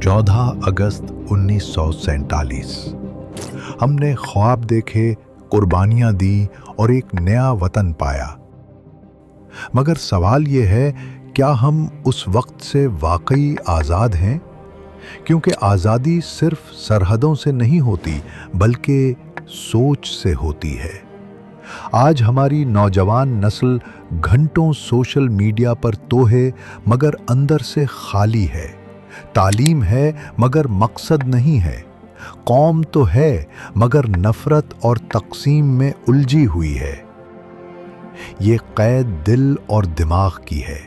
14 अगस्त 1947। हमने ख्वाब देखे, कुर्बानियां दी और एक नया वतन पाया। मगर सवाल ये है, क्या हम उस वक्त से वाकई आज़ाद हैं? क्योंकि आज़ादी सिर्फ सरहदों से नहीं होती, बल्कि सोच से होती है। आज हमारी नौजवान नस्ल घंटों सोशल मीडिया पर तो है, मगर अंदर से खाली है। तालीम है मगर मकसद नहीं है। कौम तो है मगर नफरत और तकसीम में उलझी हुई है। ये कैद दिल और दिमाग की है।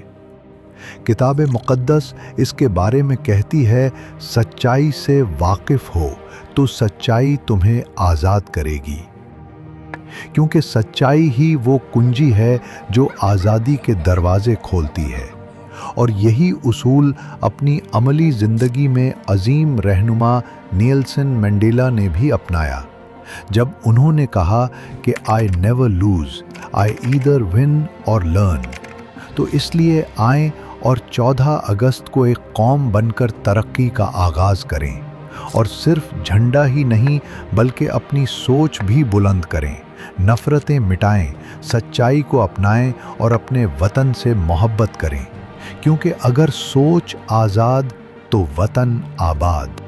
किताब मुक़द्दस इसके बारे में कहती है, सच्चाई से वाकिफ हो तो सच्चाई तुम्हें आज़ाद करेगी। क्योंकि सच्चाई ही वो कुंजी है जो आज़ादी के दरवाजे खोलती है। और यही उसूल अपनी अमली ज़िंदगी में अजीम रहनुमा नेल्सन मंडेला ने भी अपनाया, जब उन्होंने कहा कि I never loose, I either win और लर्न। तो इसलिए आएं और 14 अगस्त को एक कौम बनकर तरक्की का आगाज़ करें, और सिर्फ झंडा ही नहीं बल्कि अपनी सोच भी बुलंद करें। नफ़रतें मिटाएं, सच्चाई को अपनाएं और अपने वतन से मोहब्बत करें। क्योंकि अगर सोच आज़ाद तो वतन आबाद।